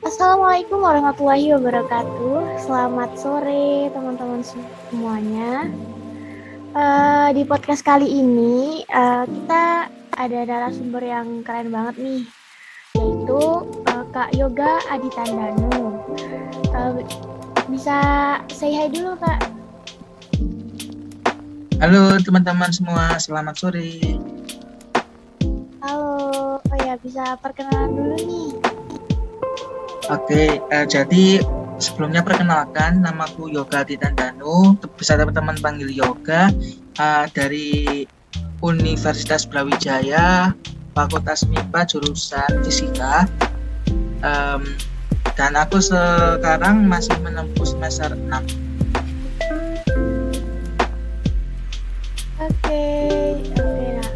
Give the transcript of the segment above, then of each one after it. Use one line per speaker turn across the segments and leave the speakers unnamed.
Assalamualaikum warahmatullahi wabarakatuh. Selamat sore teman-teman semuanya. Di podcast kali ini kita ada narasumber yang keren banget nih, yaitu Kak Yoga Aditandanu. Bisa say hi dulu, Kak.
Halo teman-teman semua, selamat sore.
Halo, bisa perkenalan dulu nih.
Oke, jadi sebelumnya perkenalkan, namaku Yoga Aditandanu, bisa teman-teman panggil Yoga, dari Universitas Brawijaya, Fakultas MIPA, jurusan Fisika, dan aku sekarang masih menempuh semester 6.
Oke, nah,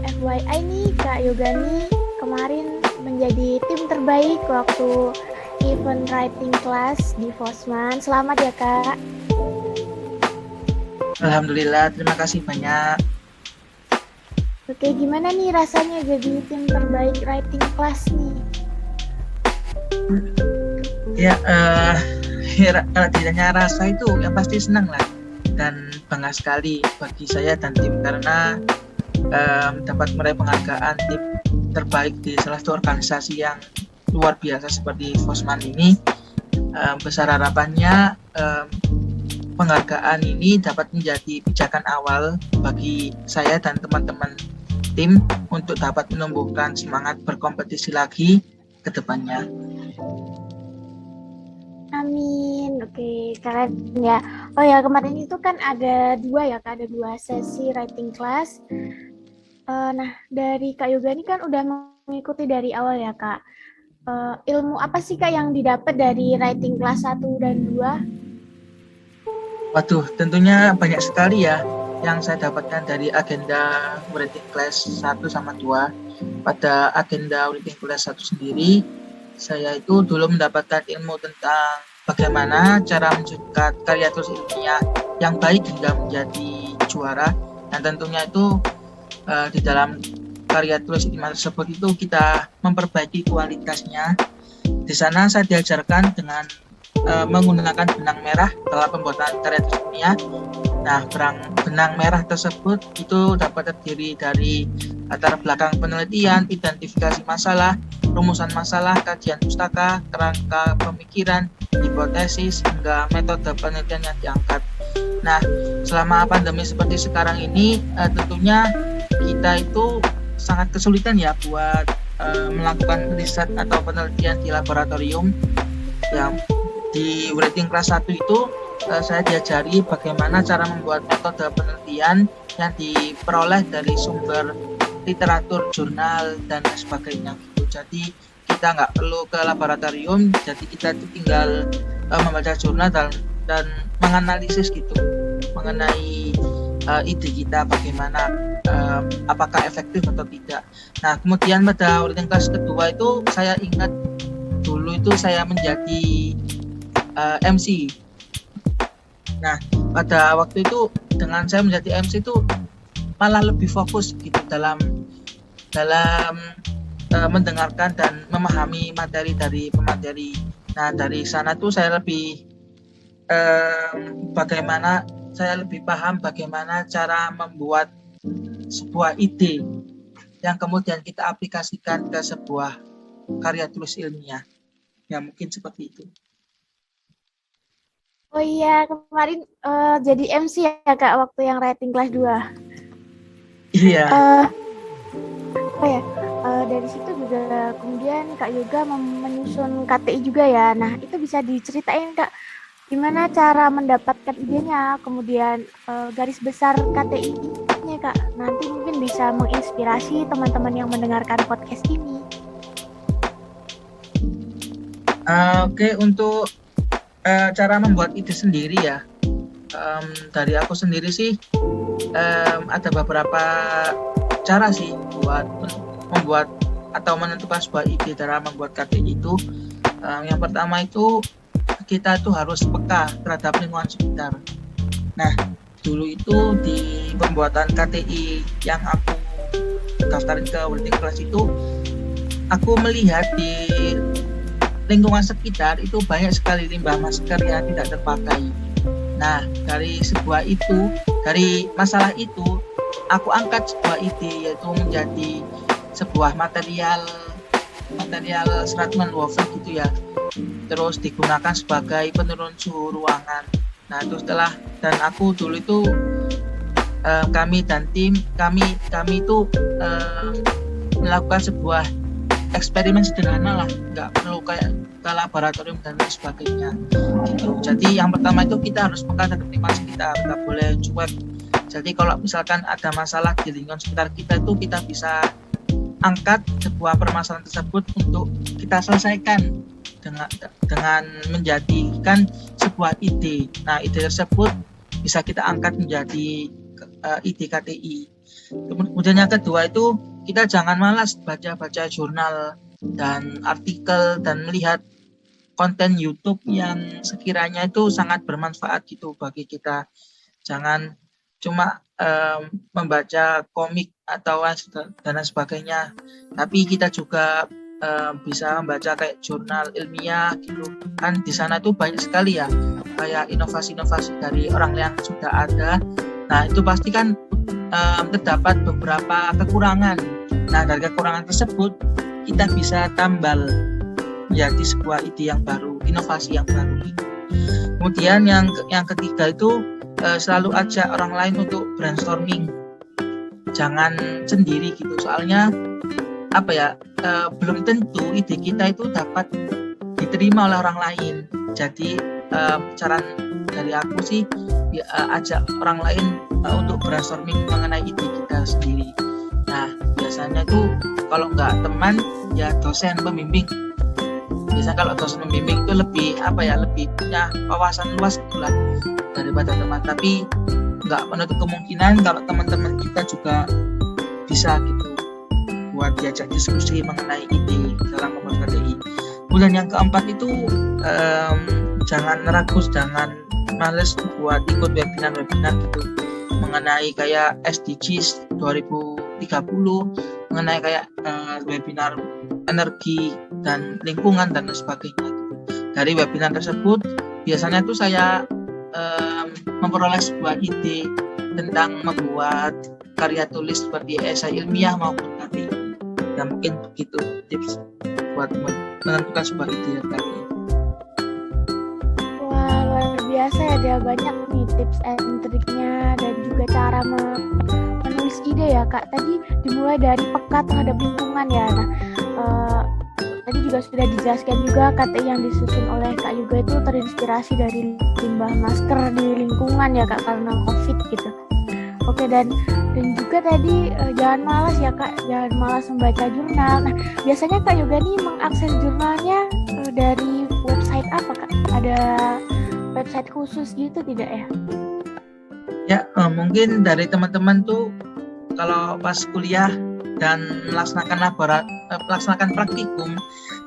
FYI nih Kak Yoga nih kemarin menjadi tim terbaik waktu event writing class di Fosman. Selamat ya Kak.
Alhamdulillah, terima kasih banyak.
Oke, gimana nih rasanya jadi tim terbaik writing class nih?
Ya, kalau ditanya rasa itu yang pasti senang lah dan bangga sekali bagi saya dan tim karena dapat meraih penghargaan tim terbaik di salah satu organisasi yang luar biasa seperti Fosman ini. Besar harapannya penghargaan ini dapat menjadi pijakan awal bagi saya dan teman-teman tim untuk dapat menumbuhkan semangat berkompetisi lagi ke depannya.
Amin. Oke, keren ya. Oh ya, kemarin itu kan ada dua sesi writing class. Nah, dari Kak Yoga ini kan udah mengikuti dari awal ya, Kak. Ilmu apa sih, Kak, yang didapat dari writing class 1 dan 2?
Waduh, tentunya banyak sekali ya yang saya dapatkan dari agenda writing class 1 sama 2. Pada agenda writing class 1 sendiri, saya itu dulu mendapatkan ilmu tentang bagaimana cara menciptakan karya tulis ilmiah yang baik hingga menjadi juara. Dan tentunya itu di dalam karya tulis ilmiah tersebut itu kita memperbaiki kualitasnya. Di sana saya diajarkan dengan menggunakan benang merah dalam pembuatan karya tulis ilmiah. Nah, benang merah tersebut itu dapat terdiri dari latar belakang penelitian, identifikasi masalah, rumusan masalah, kajian pustaka, kerangka pemikiran, hipotesis, hingga metode penelitian yang diangkat. Nah, selama pandemi seperti sekarang ini, tentunya kita itu sangat kesulitan ya buat melakukan riset atau penelitian di laboratorium. Ya, di writing class 1 itu saya diajari bagaimana cara membuat metode penelitian yang diperoleh dari sumber literatur, jurnal, dan sebagainya gitu. Jadi kita nggak perlu ke laboratorium, jadi kita tinggal membaca jurnal dan menganalisis gitu mengenai ide kita bagaimana, apakah efektif atau tidak. Nah, kemudian pada writing class kedua itu saya ingat dulu itu saya menjadi MC. Nah, pada waktu itu dengan saya menjadi MC itu malah lebih fokus gitu dalam mendengarkan dan memahami materi dari pemateri. Nah, dari sana tuh saya lebih saya lebih paham bagaimana cara membuat sebuah ide yang kemudian kita aplikasikan ke sebuah karya tulis ilmiah. Ya, mungkin seperti itu.
Oh iya, kemarin jadi MC ya, Kak, waktu yang writing class 2.
Iya.
Dari situ juga kemudian Kak Yoga menyusun KTI juga ya. Nah, itu bisa diceritain, Kak, gimana cara mendapatkan idenya, kemudian garis besar KTI-nya, Kak. Nanti mungkin bisa menginspirasi teman-teman yang mendengarkan podcast ini.
Oke, untuk cara membuat ide sendiri ya, dari aku sendiri sih ada beberapa cara sih buat membuat atau menentukan sebuah ide dalam membuat KTI itu. Yang pertama itu kita tuh harus peka terhadap lingkungan sekitar. Nah, dulu itu di pembuatan KTI yang aku daftarin ke writing class itu, aku melihat di lingkungan sekitar itu banyak sekali limbah masker yang tidak terpakai. Nah, dari masalah itu, aku angkat sebuah ide, yaitu menjadi sebuah material serat nonwoven gitu ya, terus digunakan sebagai penurun suhu ruangan. Nah, itu dan aku dulu itu kami dan tim kami itu melakukan sebuah eksperimen sederhana lah, nggak perlu kayak ke laboratorium dan lain sebagainya gitu. Jadi yang pertama itu kita harus peka terhadap lingkungan sekitar, nggak boleh cuek. Jadi kalau misalkan ada masalah di lingkungan sekitar kita itu, kita bisa angkat sebuah permasalahan tersebut untuk kita selesaikan dengan menjadikan sebuah ide. Nah, ide tersebut bisa kita angkat menjadi ide KTI. Kemudian yang kedua itu, kita jangan malas baca-baca jurnal dan artikel dan melihat konten YouTube yang sekiranya itu sangat bermanfaat gitu bagi kita. Jangan cuma membaca komik atau dan sebagainya, tapi kita juga bisa membaca kayak jurnal ilmiah gitu kan. Di sana tuh banyak sekali ya kayak inovasi-inovasi dari orang yang sudah ada. Nah, itu pasti kan terdapat beberapa kekurangan. Nah, dari kekurangan tersebut kita bisa tambal menjadi sebuah ide yang baru, inovasi yang baru. Kemudian yang ketiga itu selalu ajak orang lain untuk brainstorming. Jangan sendiri gitu, soalnya belum tentu ide kita itu dapat diterima oleh orang lain. Jadi saran dari aku sih, ajak orang lain untuk brainstorming mengenai ide kita sendiri. Nah, biasanya itu kalau nggak teman ya dosen pembimbing. Biasanya kalau dosen pembimbing itu lebih punya wawasan luas gitulah daripada teman. Tapi nggak menutup kemungkinan kalau teman-teman kita juga bisa gitu buat diajak diskusi mengenai ide dalam membuat KTI. Kemudian yang keempat itu jangan ragu, jangan males buat ikut webinar gitu mengenai kayak SDGs 2030, mengenai kayak webinar energi dan lingkungan dan sebagainya. Dari webinar tersebut biasanya tuh saya memperoleh sebuah ide tentang membuat karya tulis seperti esai ilmiah maupun KTI. Dan mungkin begitu tips buat menentukan sebuah ide dan KTI.
Wah, luar biasa ya, ada banyak nih tips and triknya dan juga cara menulis ide ya Kak. Tadi dimulai dari peka terhadap lingkungan ya. Nah, tadi juga sudah dijelaskan juga KTI yang disusun oleh Kak Yuga itu terinspirasi dari limbah masker di lingkungan ya Kak, karena COVID gitu. Oke, dan juga tadi jangan malas ya Kak, jangan malas membaca jurnal. Nah, biasanya Kak Yuga nih mengakses jurnalnya dari website apa Kak? Ada website khusus gitu tidak ya?
Ya, mungkin dari teman-teman tuh kalau pas kuliah dan melaksanakan praktikum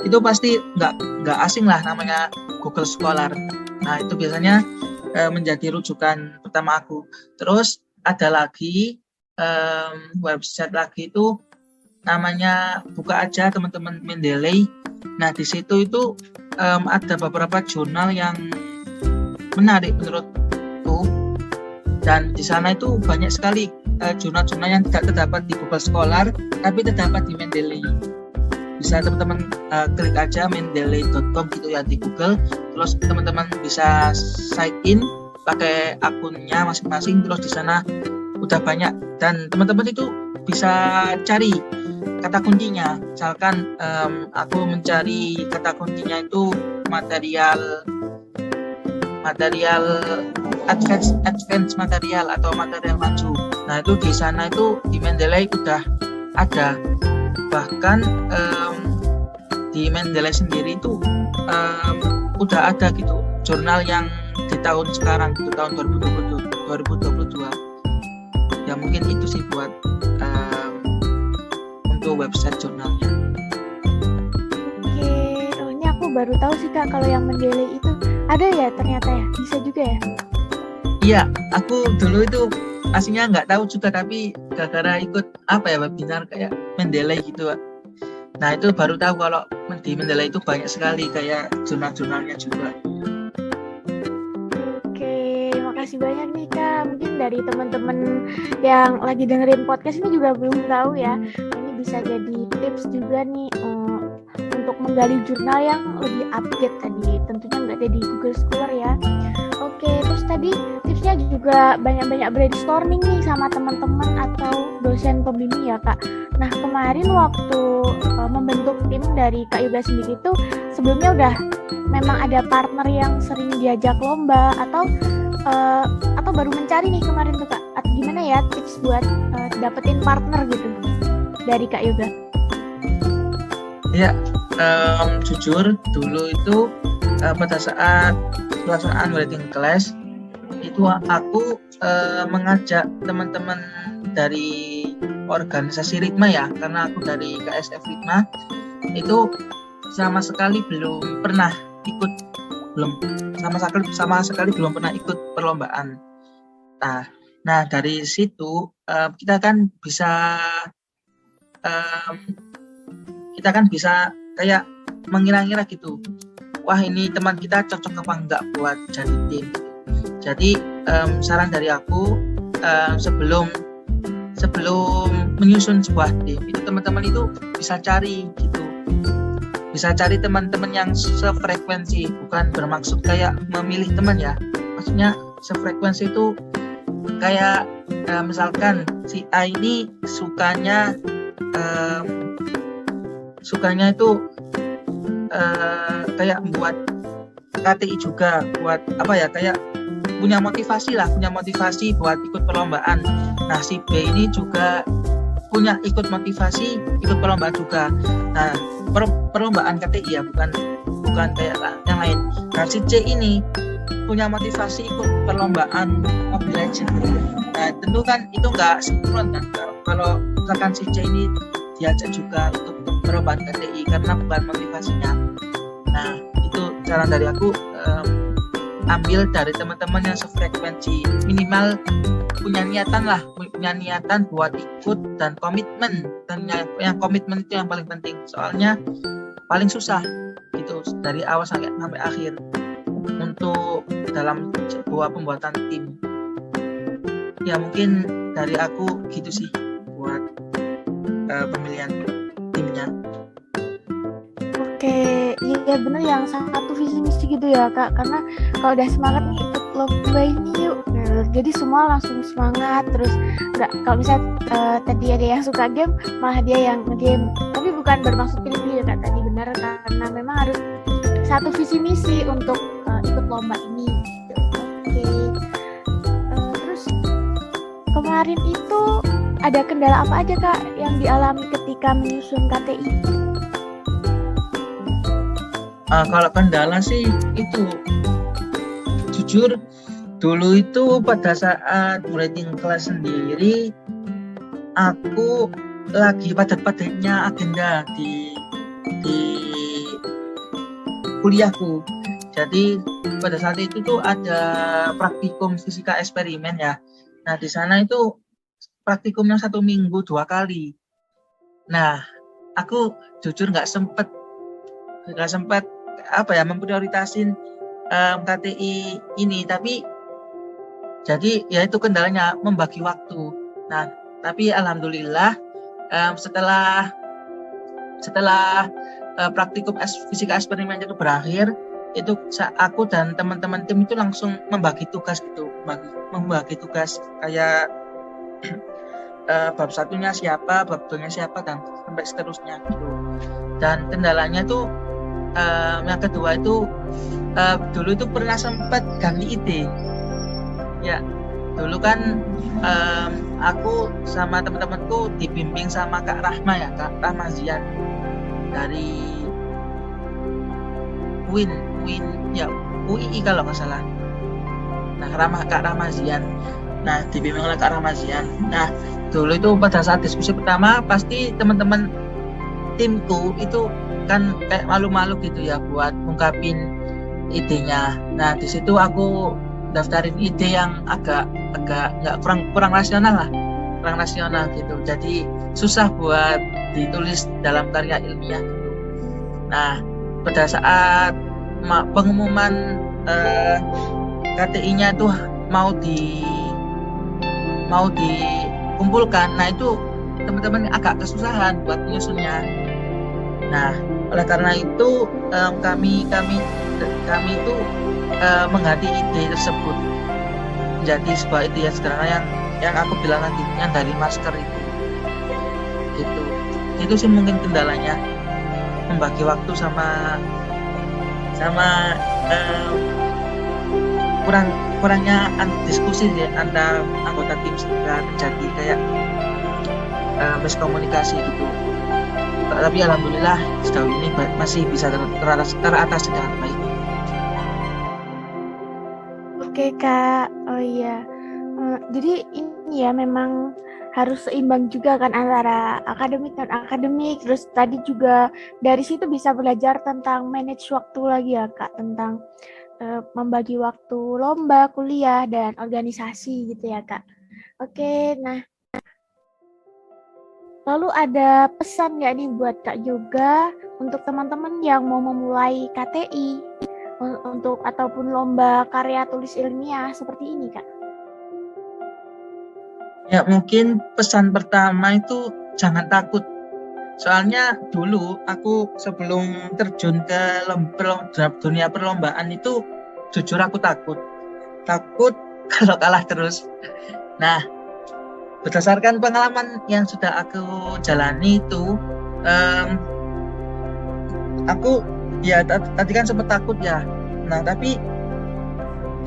itu pasti nggak asing lah namanya Google Scholar. Nah, itu biasanya menjadi rujukan pertama aku. Terus ada lagi website lagi itu namanya, buka aja teman-teman, Mendeley. Nah, di situ itu ada beberapa jurnal yang menarik menurutku, dan di sana itu banyak sekali jurnal-jurnal yang tidak terdapat di Google Scholar tapi terdapat di Mendeley. Bisa teman-teman klik aja mendeley.com gitu ya di Google, terus teman-teman bisa sign in pakai akunnya masing-masing, terus di sana udah banyak dan teman-teman itu bisa cari kata kuncinya. Misalkan aku mencari kata kuncinya itu material advance material atau material maju. Nah, itu di sana itu di Mendeley udah ada. Bahkan di Mendeley sendiri itu udah ada gitu jurnal yang di tahun sekarang gitu, tahun 2022. Ya mungkin itu sih buat untuk website jurnalnya.
Oke, ini aku baru tahu sih Kak kalau yang Mendeley itu ada ya, ternyata ya, bisa juga ya?
Iya, aku dulu itu aslinya nggak tahu juga, tapi gara-gara ikut webinar kayak Mendeley gitu, Nah itu baru tahu kalau di Mendeley itu banyak sekali kayak jurnal-jurnalnya juga.
Oke, makasih banyak nih Kak. Mungkin dari teman-teman yang lagi dengerin podcast ini juga belum tahu ya. Ini bisa jadi tips juga nih untuk menggali jurnal yang lebih update tadi. Tentunya nggak ada di Google Scholar ya. Oke, terus tadi tipsnya juga banyak-banyak brainstorming nih sama teman-teman atau dosen pembimbing ya Kak. Nah kemarin waktu membentuk tim dari Kak Yoga sendiri tuh sebelumnya udah memang ada partner yang sering diajak lomba atau baru mencari nih kemarin tuh Kak? Atau gimana ya tips buat dapetin partner gitu dari Kak Yoga?
Ya, jujur dulu itu pada saat pelaksanaan writing class itu aku mengajak teman-teman dari organisasi Ritma ya, karena aku dari KSF Ritma itu sama sekali belum pernah ikut perlombaan. Nah dari situ kita kan bisa kayak mengira-ngira gitu, wah ini teman kita cocok apa enggak buat jadi tim. Jadi saran dari aku sebelum menyusun sebuah tim itu teman-teman itu bisa cari teman-teman yang sefrekuensi, bukan bermaksud kayak memilih teman ya, maksudnya sefrekuensi itu kayak misalkan si A ini sukanya itu kayak buat KTI juga, buat apa ya, kayak punya motivasi buat ikut perlombaan. Nah si B ini juga punya ikut motivasi ikut perlombaan juga. Nah perlombaan KTI ya, bukan kayak yang lain. Nah si C ini punya motivasi ikut perlombaan Mobile Legends. Nah tentu kan itu nggak sinkron kan kalau misalkan si C ini diajak juga untuk perlombaan KTI karena bukan motivasinya. Nah itu saran dari aku, ambil dari teman-teman yang sefrekuensi, minimal punya niatan buat ikut dan komitmen. Dan yang komitmen itu yang paling penting, soalnya paling susah gitu dari awal sampai akhir untuk dalam sebuah pembuatan tim. Ya mungkin dari aku gitu sih buat pemilihan timnya.
Oke, iya bener yang satu visi misi gitu ya Kak, karena kalau udah semangat nih ikut lomba ini yuk, jadi semua langsung semangat. Terus nggak, kalau misalnya tadi ada yang suka game malah dia yang ngegame, tapi bukan bermaksud pilih-pilih ya Kak, tadi benar karena memang harus satu visi misi untuk ikut lomba ini gitu. Oke, terus kemarin itu ada kendala apa aja Kak yang dialami ketika menyusun KTI?
Kalau kendala sih itu jujur dulu itu pada saat writing class sendiri aku lagi padat-padatnya agenda di kuliahku. Jadi pada saat itu tuh ada praktikum fisika eksperimen ya. Nah di sana itu praktikumnya 1 minggu 2 kali. Nah aku jujur nggak sempet memprioritasin KTI ini, tapi jadi ya itu kendalanya membagi waktu. Nah tapi alhamdulillah setelah praktikum fisika eksperimen itu berakhir, itu aku dan teman-teman tim itu langsung membagi tugas kayak bab satunya siapa, bab 2-nya siapa, dan sampai seterusnya gitu. Dan kendalanya tuh yang kedua itu dulu itu pernah sempat ganti ide ya. Dulu kan aku sama teman-temanku dibimbing sama Kak Rahma ya, Kak Rahma Zian dari UII kalau nggak salah. Nah Kak Rahma Zian, nah dibimbing oleh Kak Rahma Zian. Nah dulu itu pada saat diskusi pertama pasti teman-teman timku itu kan kayak malu-malu gitu ya buat ngungkapin idenya. Nah di situ aku daftarin ide yang agak nggak kurang rasional lah. kurang rasional gitu. Jadi susah buat ditulis dalam karya ilmiah gitu. Nah, pada saat pengumuman KTI-nya tuh mau dikumpulkan, nah itu teman-teman agak kesusahan buat menyusunnya. Nah, oleh karena itu kami itu mengganti ide tersebut menjadi sebuah ide yang sederhana yang aku bilang tadi, yang dari masker itu. Gitu. Itu sih mungkin kendalanya, membagi waktu sama kurangnya diskusi sih antar anggota tim sehingga terjadi kayak miskomunikasi gitu. Tapi alhamdulillah sejauh ini masih bisa teratasi dengan baik.
Oke Kak, oh iya. Jadi ini ya memang harus seimbang juga kan antara akademik dan akademik. Terus tadi juga dari situ bisa belajar tentang manage waktu lagi ya Kak, tentang membagi waktu lomba, kuliah, dan organisasi gitu ya Kak. Oke, nah lalu ada pesan nggak nih buat Kak Yoga untuk teman-teman yang mau memulai KTI untuk ataupun lomba karya tulis ilmiah seperti ini Kak?
Ya mungkin pesan pertama itu jangan takut. Soalnya dulu aku sebelum terjun ke dunia perlombaan itu jujur aku takut kalau kalah terus. Nah, berdasarkan pengalaman yang sudah aku jalani itu, aku ya tadi kan sempat takut ya. Nah, tapi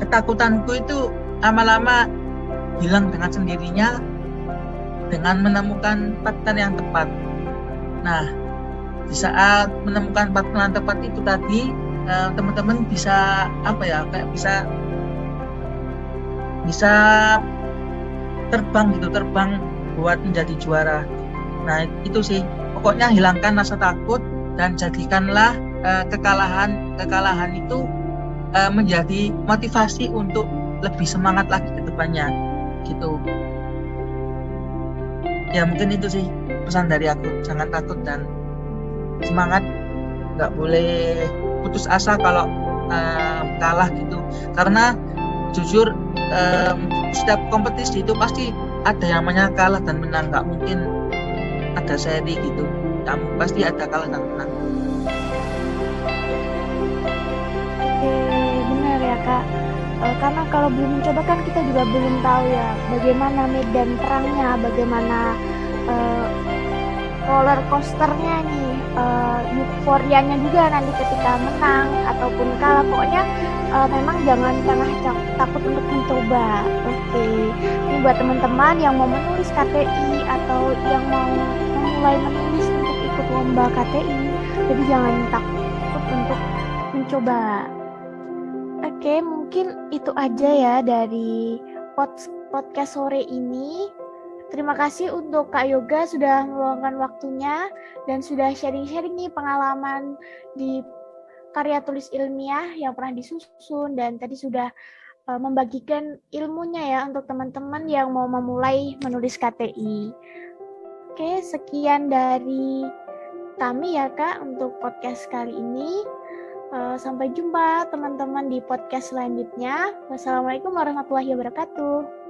ketakutanku itu lama-lama hilang dengan sendirinya dengan menemukan partner yang tepat. Nah, di saat menemukan partner yang tepat itu tadi, teman-teman bisa kayak bisa terbang buat menjadi juara. Nah, itu sih. Pokoknya hilangkan rasa takut dan jadikanlah kekalahan itu menjadi motivasi untuk lebih semangat lagi ke depannya. Gitu. Ya mungkin itu sih pesan dari aku, jangan takut dan semangat, nggak boleh putus asa kalau kalah gitu, karena jujur setiap kompetisi itu pasti ada yang namanya kalah dan menang, nggak mungkin ada seri gitu, pasti ada kalah dan menang.
Oke, benar ya Kak. Karena kalau belum mencoba kan kita juga belum tahu ya bagaimana medan perangnya, bagaimana roller coasternya nih, euforianya juga nanti ketika menang ataupun kalah. Pokoknya memang jangan pernah takut untuk mencoba. Oke, ini buat teman-teman yang mau menulis KTI atau yang mau memulai menulis untuk ikut lomba KTI, jadi jangan takut untuk mencoba. Oke, mungkin itu aja ya dari podcast sore ini. Terima kasih untuk Kak Yoga sudah meluangkan waktunya dan sudah sharing-sharing nih pengalaman di karya tulis ilmiah yang pernah disusun, dan tadi sudah membagikan ilmunya ya untuk teman-teman yang mau memulai menulis KTI. Oke, sekian dari kami ya Kak untuk podcast kali ini. Sampai jumpa teman-teman di podcast selanjutnya. Wassalamualaikum warahmatullahi wabarakatuh.